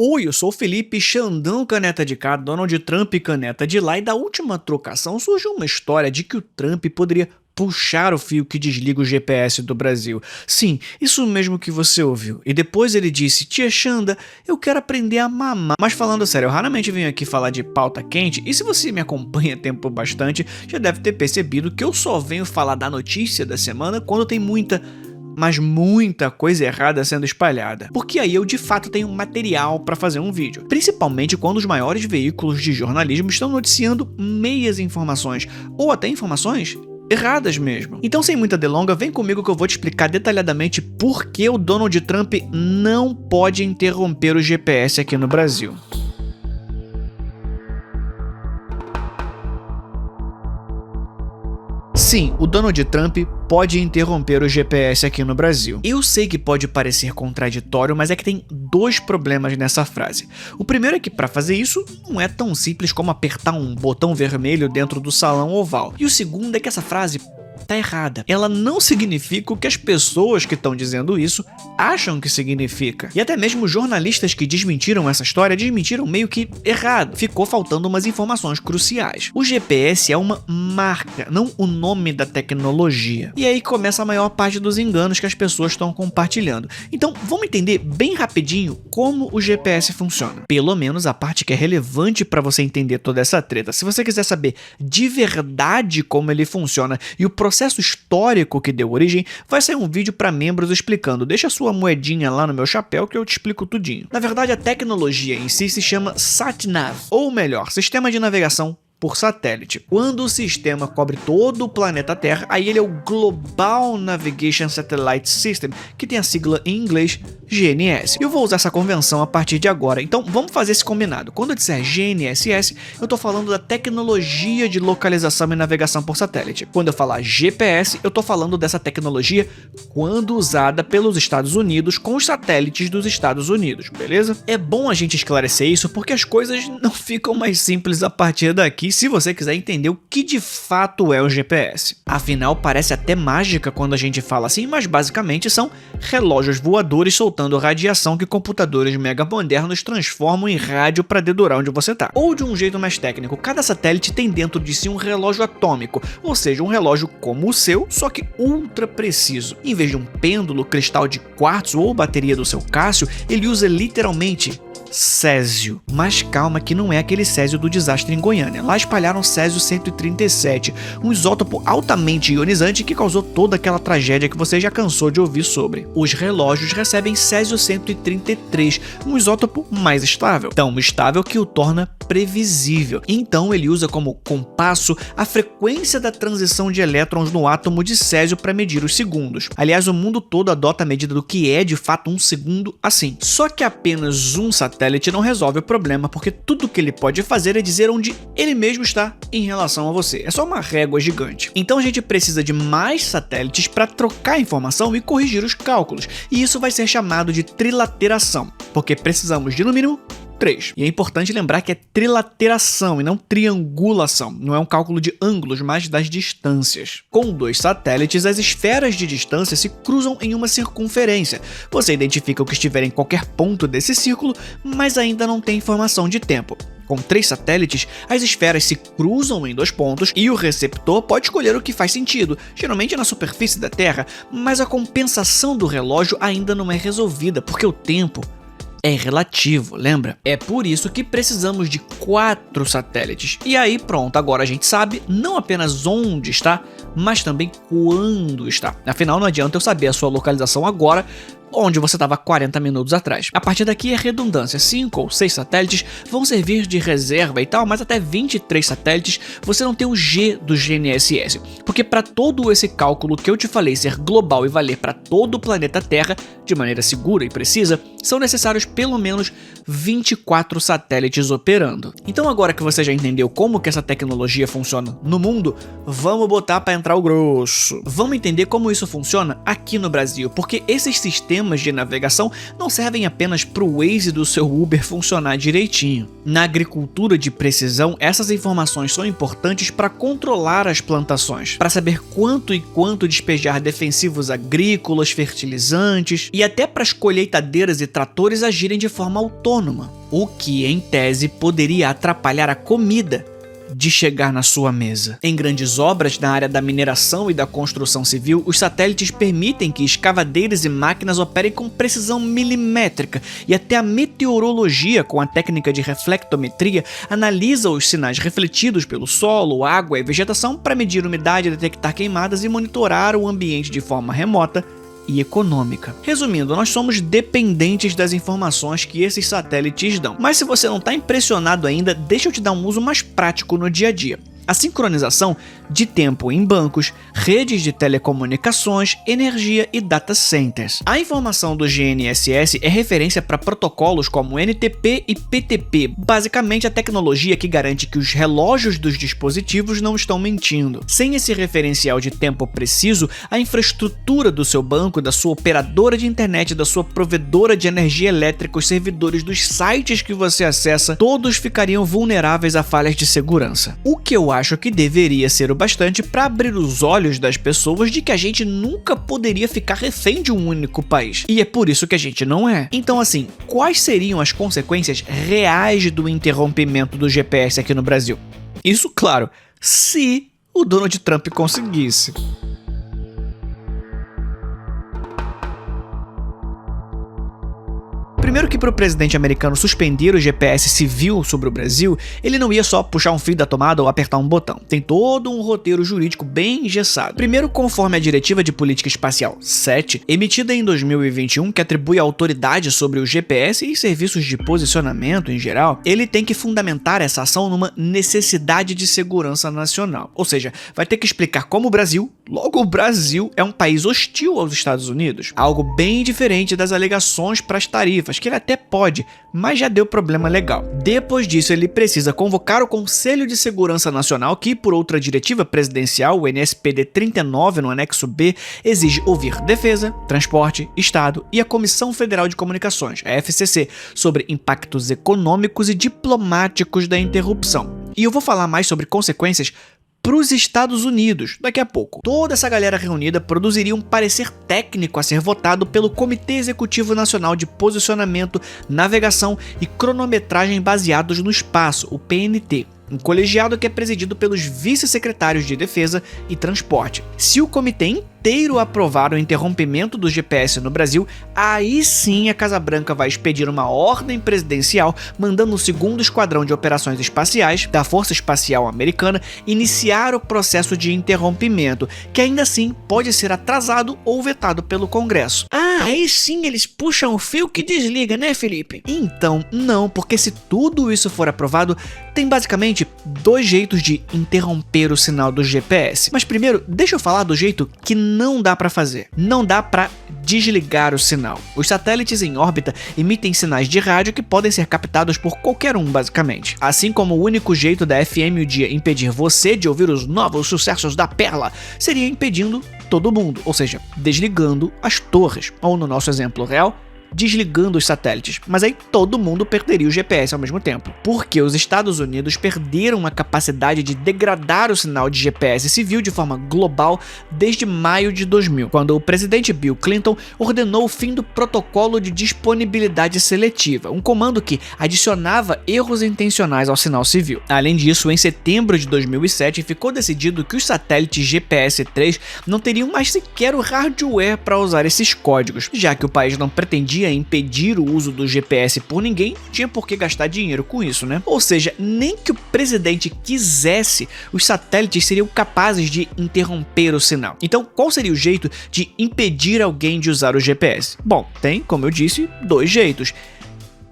Oi, eu sou o Felipe, Xandão caneta de cá, Donald Trump caneta de lá, e da última trocação surgiu uma história de que o Trump poderia puxar o fio que desliga o GPS do Brasil. Sim, isso mesmo que você ouviu. E depois ele disse: tia Xanda, eu quero aprender a mamar. Mas falando sério, eu raramente venho aqui falar de pauta quente, e se você me acompanha tempo bastante, já deve ter percebido que eu só venho falar da notícia da semana quando tem muita coisa errada sendo espalhada, porque aí eu de fato tenho material para fazer um vídeo, principalmente quando os maiores veículos de jornalismo estão noticiando meias informações, ou até informações erradas mesmo. Então, sem muita delonga, vem comigo que eu vou te explicar detalhadamente por que o Donald Trump não pode interromper o GPS aqui no Brasil. Sim, o Donald Trump pode interromper o GPS aqui no Brasil. Eu sei que pode parecer contraditório, mas é que tem dois problemas nessa frase. O primeiro é que para fazer isso não é tão simples como apertar um botão vermelho dentro do salão oval. E o segundo é que essa frase tá errada. Ela não significa o que as pessoas que estão dizendo isso acham que significa. E até mesmo os jornalistas que desmentiram essa história desmentiram meio que errado. Ficou faltando umas informações cruciais. O GPS é uma marca, não o nome da tecnologia. E aí começa a maior parte dos enganos que as pessoas estão compartilhando. Então vamos entender bem rapidinho como o GPS funciona. Pelo menos a parte que é relevante para você entender toda essa treta. Se você quiser saber de verdade como ele funciona e o processo histórico que deu origem, vai sair um vídeo para membros explicando. Deixa a sua moedinha lá no meu chapéu que eu te explico tudinho. Na verdade, a tecnologia em si se chama SatNav, ou melhor, Sistema de Navegação por Satélite. Quando o sistema cobre todo o planeta Terra, aí ele é o Global Navigation Satellite System, que tem a sigla em inglês GNSS. Eu vou usar essa convenção a partir de agora, então vamos fazer esse combinado. Quando eu disser GNSS, eu estou falando da tecnologia de localização e navegação por satélite. Quando eu falar GPS, eu estou falando dessa tecnologia quando usada pelos Estados Unidos com os satélites dos Estados Unidos, beleza? É bom a gente esclarecer isso porque as coisas não ficam mais simples a partir daqui, se você quiser entender o que de fato é o GPS. Afinal, parece até mágica quando a gente fala assim, mas basicamente são relógios voadores soltando radiação que computadores mega modernos transformam em rádio para dedurar onde você tá. Ou de um jeito mais técnico, cada satélite tem dentro de si um relógio atômico, ou seja, um relógio como o seu, só que ultra preciso. Em vez de um pêndulo, cristal de quartzo ou bateria do seu Cássio, ele usa literalmente césio. Mas calma que não é aquele césio do desastre em Goiânia. Lá espalharam césio 137, um isótopo altamente ionizante que causou toda aquela tragédia que você já cansou de ouvir sobre. Os relógios recebem césio 133, um isótopo mais estável, tão estável que o torna previsível. Então ele usa como compasso a frequência da transição de elétrons no átomo de césio para medir os segundos. Aliás, o mundo todo adota a medida do que é de fato um segundo assim. Só que apenas um satélite não resolve o problema, porque tudo que ele pode fazer é dizer onde ele mesmo está em relação a você. É só uma régua gigante. Então a gente precisa de mais satélites para trocar informação e corrigir os cálculos. E isso vai ser chamado de trilateração, porque precisamos de no mínimo 3. E é importante lembrar que é trilateração e não triangulação. Não é um cálculo de ângulos, mas das distâncias. Com 2 satélites, as esferas de distância se cruzam em uma circunferência. Você identifica o que estiver em qualquer ponto desse círculo, mas ainda não tem informação de tempo. Com 3 satélites, as esferas se cruzam em 2 pontos e o receptor pode escolher o que faz sentido, geralmente na superfície da Terra, mas a compensação do relógio ainda não é resolvida, porque o tempo é relativo, lembra? É por isso que precisamos de 4 satélites. E aí pronto, agora a gente sabe não apenas onde está, mas também quando está. Afinal, não adianta eu saber a sua localização agora, onde você estava 40 minutos atrás. A partir daqui é redundância, 5 ou 6 satélites vão servir de reserva e tal, mas até 23 satélites você não tem o G do GNSS, porque para todo esse cálculo que eu te falei ser global e valer para todo o planeta Terra de maneira segura e precisa, são necessários pelo menos 24 satélites operando. Então agora que você já entendeu como que essa tecnologia funciona no mundo, vamos botar para entrar o grosso. Vamos entender como isso funciona aqui no Brasil, porque esses sistemas sistemas de navegação não servem apenas para o Waze do seu Uber funcionar direitinho. Na agricultura de precisão, essas informações são importantes para controlar as plantações, para saber quanto e quanto despejar defensivos agrícolas, fertilizantes e até para as colheitadeiras e tratores agirem de forma autônoma, o que, em tese, poderia atrapalhar a comida de chegar na sua mesa. Em grandes obras na área da mineração e da construção civil, os satélites permitem que escavadeiras e máquinas operem com precisão milimétrica, e até a meteorologia, com a técnica de reflectometria, analisa os sinais refletidos pelo solo, água e vegetação para medir umidade, detectar queimadas e monitorar o ambiente de forma remota e econômica. Resumindo, nós somos dependentes das informações que esses satélites dão. Mas se você não está impressionado ainda, deixa eu te dar um uso mais prático no dia a dia. A sincronização de tempo em bancos, redes de telecomunicações, energia e data centers. A informação do GNSS é referência para protocolos como NTP e PTP, basicamente a tecnologia que garante que os relógios dos dispositivos não estão mentindo. Sem esse referencial de tempo preciso, a infraestrutura do seu banco, da sua operadora de internet, da sua provedora de energia elétrica, os servidores dos sites que você acessa, todos ficariam vulneráveis a falhas de segurança. O que eu acho que deveria ser o bastante para abrir os olhos das pessoas de que a gente nunca poderia ficar refém de um único país. E é por isso que a gente não é. Então assim, quais seriam as consequências reais do interrompimento do GPS aqui no Brasil? Isso, claro, se o Donald Trump conseguisse. Primeiro que para o presidente americano suspender o GPS civil sobre o Brasil, ele não ia só puxar um fio da tomada ou apertar um botão. Tem todo um roteiro jurídico bem engessado. Primeiro, conforme a Diretiva de Política Espacial 7, emitida em 2021, que atribui autoridade sobre o GPS e serviços de posicionamento em geral, ele tem que fundamentar essa ação numa necessidade de segurança nacional. Ou seja, vai ter que explicar como o Brasil, logo o Brasil, é um país hostil aos Estados Unidos. Algo bem diferente das alegações para as tarifas, que ele até pode, mas já deu problema legal. Depois disso, ele precisa convocar o Conselho de Segurança Nacional, que, por outra diretiva presidencial, o NSPD 39, no anexo B, exige ouvir Defesa, Transporte, Estado e a Comissão Federal de Comunicações, a FCC, sobre impactos econômicos e diplomáticos da interrupção. E eu vou falar mais sobre consequências para os Estados Unidos daqui a pouco. Toda essa galera reunida produziria um parecer técnico a ser votado pelo Comitê Executivo Nacional de Posicionamento, Navegação e Cronometragem Baseados no Espaço, o PNT. Um colegiado que é presidido pelos vice-secretários de Defesa e Transporte. Se o comitê inteiro aprovar o interrompimento do GPS no Brasil, aí sim a Casa Branca vai expedir uma ordem presidencial mandando o 2º Esquadrão de Operações Espaciais da Força Espacial Americana iniciar o processo de interrompimento, que ainda assim pode ser atrasado ou vetado pelo Congresso. Aí sim eles puxam o fio que desliga, né, Felipe? Então, não, porque se tudo isso for aprovado, tem basicamente 2 jeitos de interromper o sinal do GPS. Mas primeiro, deixa eu falar do jeito que não dá pra fazer. Não dá pra desligar o sinal. Os satélites em órbita emitem sinais de rádio que podem ser captados por qualquer um, basicamente. Assim como o único jeito da FM o Dia impedir você de ouvir os novos sucessos da Perla seria impedindo todo mundo, ou seja, desligando as torres, ou no nosso exemplo real, desligando os satélites, mas aí todo mundo perderia o GPS ao mesmo tempo, porque os Estados Unidos perderam a capacidade de degradar o sinal de GPS civil de forma global desde maio de 2000, quando o presidente Bill Clinton ordenou o fim do protocolo de disponibilidade seletiva, um comando que adicionava erros intencionais ao sinal civil. Além disso, em setembro de 2007, ficou decidido que os satélites GPS-3 não teriam mais sequer o hardware para usar esses códigos, já que o país não pretendia impedir o uso do GPS por ninguém, tinha por que gastar dinheiro com isso, né? Ou seja, nem que o presidente quisesse, os satélites seriam capazes de interromper o sinal. Então, qual seria o jeito de impedir alguém de usar o GPS? Bom, tem, como eu disse, 2 jeitos.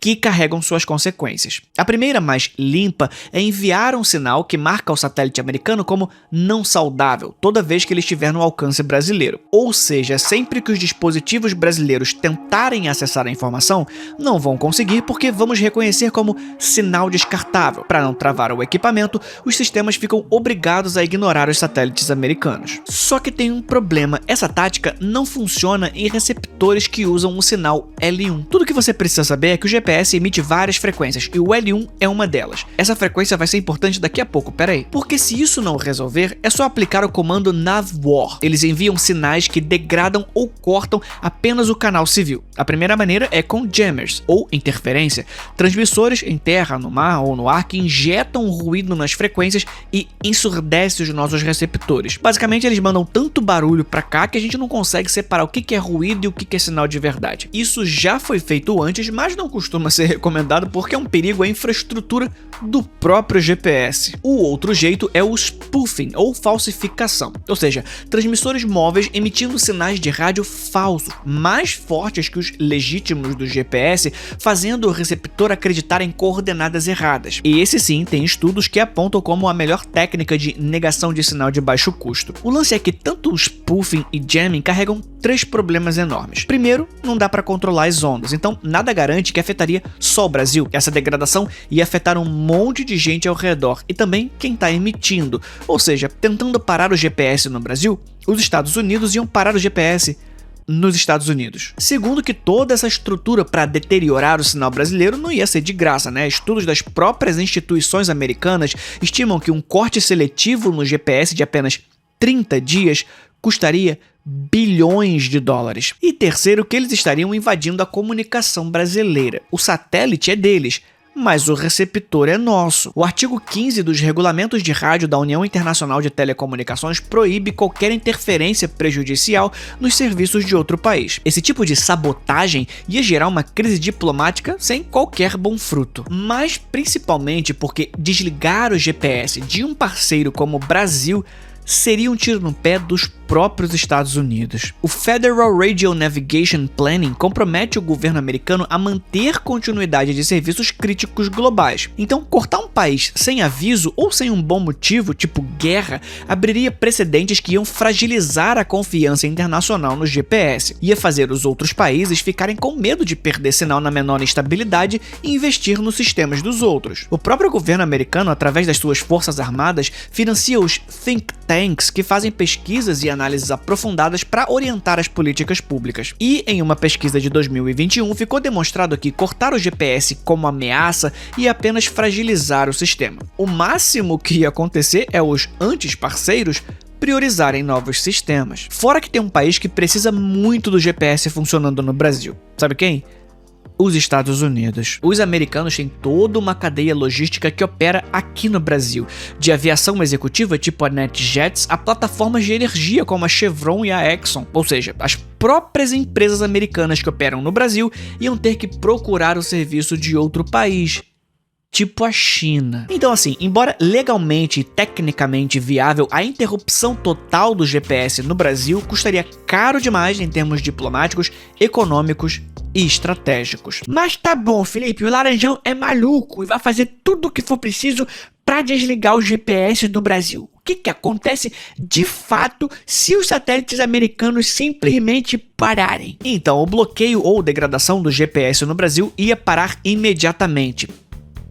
que carregam suas consequências. A primeira, mais limpa, é enviar um sinal que marca o satélite americano como não saudável toda vez que ele estiver no alcance brasileiro. Ou seja, sempre que os dispositivos brasileiros tentarem acessar a informação, não vão conseguir porque vamos reconhecer como sinal descartável. Para não travar o equipamento, os sistemas ficam obrigados a ignorar os satélites americanos. Só que tem um problema, essa tática não funciona em receptores que usam o sinal L1. Tudo que você precisa saber é que o GPS emite várias frequências e o L1 é uma delas. Essa frequência vai ser importante daqui a pouco, peraí. Porque se isso não resolver, é só aplicar o comando NavWar. Eles enviam sinais que degradam ou cortam apenas o canal civil. A primeira maneira é com jammers, ou interferência, transmissores em terra, no mar ou no ar que injetam ruído nas frequências e ensurdecem os nossos receptores. Basicamente, eles mandam tanto barulho pra cá que a gente não consegue separar o que é ruído e o que é sinal de verdade. Isso já foi feito antes, mas não costuma ser recomendado porque é um perigo à infraestrutura do próprio GPS. O outro jeito é o spoofing, ou falsificação, ou seja, transmissores móveis emitindo sinais de rádio falsos, mais fortes que os legítimos do GPS, fazendo o receptor acreditar em coordenadas erradas. E esse sim tem estudos que apontam como a melhor técnica de negação de sinal de baixo custo. O lance é que tanto o spoofing e jamming carregam três problemas enormes. Primeiro, não dá para controlar as ondas, então nada garante que afetaria só o Brasil. Essa degradação ia afetar um monte de gente ao redor e também quem está emitindo. Ou seja, tentando parar o GPS no Brasil, os Estados Unidos iam parar o GPS nos Estados Unidos. Segundo, que toda essa estrutura para deteriorar o sinal brasileiro não ia ser de graça, né? Estudos das próprias instituições americanas estimam que um corte seletivo no GPS de apenas 30 dias custaria bilhões de dólares. E terceiro, que eles estariam invadindo a comunicação brasileira. O satélite é deles, mas o receptor é nosso. O artigo 15 dos Regulamentos de Rádio da União Internacional de Telecomunicações proíbe qualquer interferência prejudicial nos serviços de outro país. Esse tipo de sabotagem ia gerar uma crise diplomática sem qualquer bom fruto. Mas principalmente porque desligar o GPS de um parceiro como o Brasil seria um tiro no pé dos próprios Estados Unidos. O Federal Radio Navigation Planning compromete o governo americano a manter continuidade de serviços críticos globais. Então, cortar um país sem aviso ou sem um bom motivo, tipo guerra, abriria precedentes que iam fragilizar a confiança internacional no GPS. Ia fazer os outros países ficarem com medo de perder sinal na menor instabilidade e investir nos sistemas dos outros. O próprio governo americano, através das suas forças armadas, financia os think tanks que fazem pesquisas e análises aprofundadas para orientar as políticas públicas. E em uma pesquisa de 2021 ficou demonstrado que cortar o GPS como ameaça ia apenas fragilizar o sistema. O máximo que ia acontecer é os anti-parceiros priorizarem novos sistemas. Fora que tem um país que precisa muito do GPS funcionando no Brasil. Sabe quem? Os Estados Unidos. Os americanos têm toda uma cadeia logística que opera aqui no Brasil, de aviação executiva tipo a NetJets a plataformas de energia como a Chevron e a Exxon, ou seja, as próprias empresas americanas que operam no Brasil iam ter que procurar o serviço de outro país, tipo a China. Então assim, embora legalmente e tecnicamente viável, a interrupção total do GPS no Brasil custaria caro demais em termos diplomáticos, econômicos e estratégicos. Mas tá bom, Felipe, o Laranjão é maluco e vai fazer tudo o que for preciso para desligar o GPS no Brasil. O que acontece de fato se os satélites americanos simplesmente pararem? Então, o bloqueio ou degradação do GPS no Brasil ia parar imediatamente.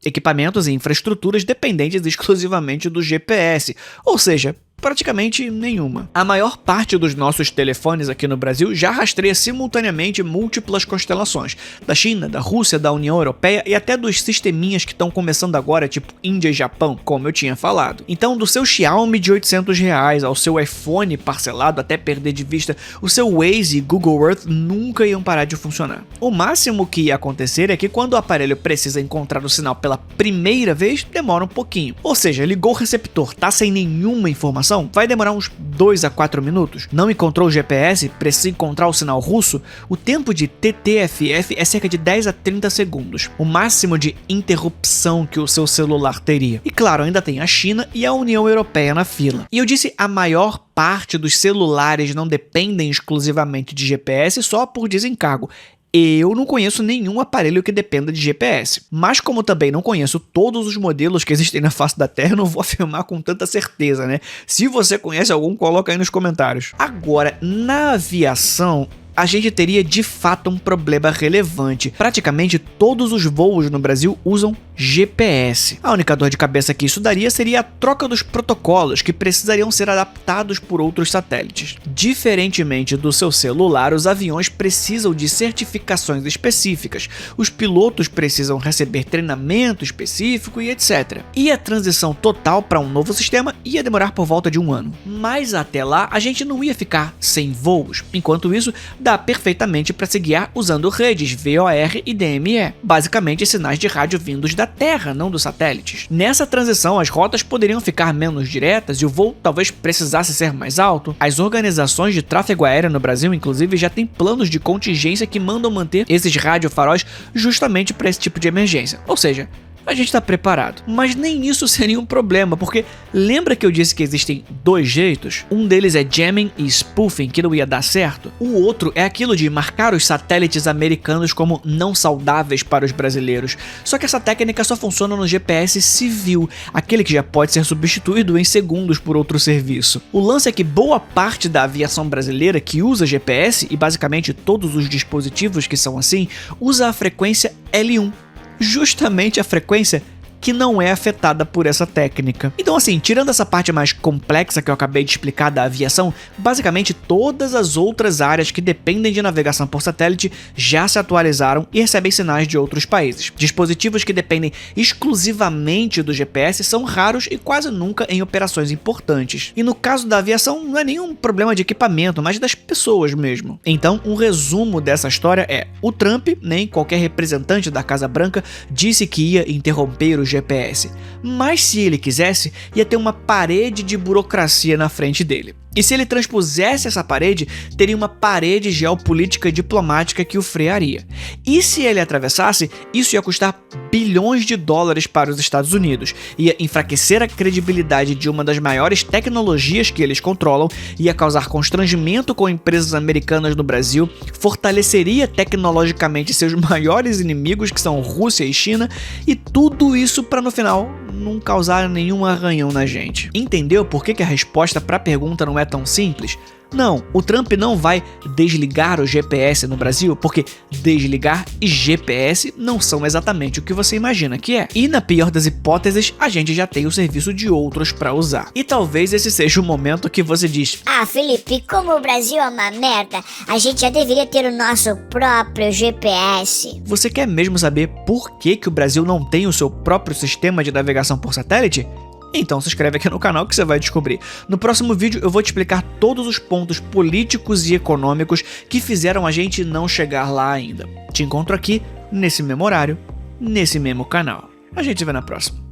Equipamentos e infraestruturas dependentes exclusivamente do GPS, ou seja, praticamente nenhuma. A maior parte dos nossos telefones aqui no Brasil já rastreia simultaneamente múltiplas constelações, da China, da Rússia, da União Europeia e até dos sisteminhas que estão começando agora, tipo Índia e Japão, como eu tinha falado. Então, do seu Xiaomi de R$800 ao seu iPhone parcelado até perder de vista, o seu Waze e Google Earth nunca iam parar de funcionar. O máximo que ia acontecer é que quando o aparelho precisa encontrar o sinal pela primeira vez, demora um pouquinho. Ou seja, ligou o receptor, tá sem nenhuma informação, vai demorar uns 2 a 4 minutos. Não encontrou o GPS, precisa encontrar o sinal russo, o tempo de TTFF é cerca de 10 a 30 segundos, o máximo de interrupção que o seu celular teria. E claro, ainda tem a China e a União Europeia na fila. E eu disse a maior parte dos celulares não dependem exclusivamente de GPS só por desencargo. eu não conheço nenhum aparelho que dependa de GPS. Mas como também não conheço todos os modelos que existem na face da Terra, eu não vou afirmar com tanta certeza, né? Se você conhece algum, coloca aí nos comentários. Agora, na aviação, a gente teria de fato um problema relevante. Praticamente todos os voos no Brasil usam GPS. A única dor de cabeça que isso daria seria a troca dos protocolos, que precisariam ser adaptados por outros satélites. Diferentemente do seu celular, os aviões precisam de certificações específicas, os pilotos precisam receber treinamento específico e etc. E a transição total para um novo sistema ia demorar por volta de 1 ano. Mas até lá, a gente não ia ficar sem voos. Enquanto isso, dá perfeitamente para se guiar usando redes VOR e DME, basicamente sinais de rádio vindos da Terra, não dos satélites. Nessa transição, as rotas poderiam ficar menos diretas e o voo talvez precisasse ser mais alto. As organizações de tráfego aéreo no Brasil, inclusive, já têm planos de contingência que mandam manter esses radiofaróis justamente para esse tipo de emergência. Ou seja, a gente está preparado. Mas nem isso seria um problema, porque lembra que eu disse que existem 2 jeitos? Um deles é jamming e spoofing, que não ia dar certo. O outro é aquilo de marcar os satélites americanos como não saudáveis para os brasileiros. Só que essa técnica só funciona no GPS civil, aquele que já pode ser substituído em segundos por outro serviço. O lance é que boa parte da aviação brasileira que usa GPS, e basicamente todos os dispositivos que são assim, usa a frequência L1. Justamente a frequência que não é afetada por essa técnica. Então assim, tirando essa parte mais complexa que eu acabei de explicar da aviação, basicamente todas as outras áreas que dependem de navegação por satélite já se atualizaram e recebem sinais de outros países. Dispositivos que dependem exclusivamente do GPS são raros e quase nunca em operações importantes. E no caso da aviação, não é nenhum problema de equipamento, mas das pessoas mesmo. Então, um resumo dessa história é: o Trump, nem qualquer representante da Casa Branca, disse que ia interromper o GPS, mas se ele quisesse, ia ter uma parede de burocracia na frente dele. E se ele transpusesse essa parede, teria uma parede geopolítica e diplomática que o frearia. E se ele atravessasse, isso ia custar bilhões de dólares para os Estados Unidos, ia enfraquecer a credibilidade de uma das maiores tecnologias que eles controlam, ia causar constrangimento com empresas americanas no Brasil, fortaleceria tecnologicamente seus maiores inimigos, que são Rússia e China, e tudo isso para no final não causar nenhum arranhão na gente. Entendeu por que a resposta para a pergunta não é tão simples? Não, o Trump não vai desligar o GPS no Brasil, porque desligar e GPS não são exatamente o que você imagina que é. E na pior das hipóteses, a gente já tem o serviço de outros para usar. E talvez esse seja o momento que você diz: ah, Felipe, como o Brasil é uma merda, a gente já deveria ter o nosso próprio GPS. Você quer mesmo saber por que o Brasil não tem o seu próprio sistema de navegação por satélite? Então se inscreve aqui no canal que você vai descobrir. No próximo vídeo eu vou te explicar todos os pontos políticos e econômicos que fizeram a gente não chegar lá ainda. Te encontro aqui, nesse mesmo horário, nesse mesmo canal. A gente se vê na próxima.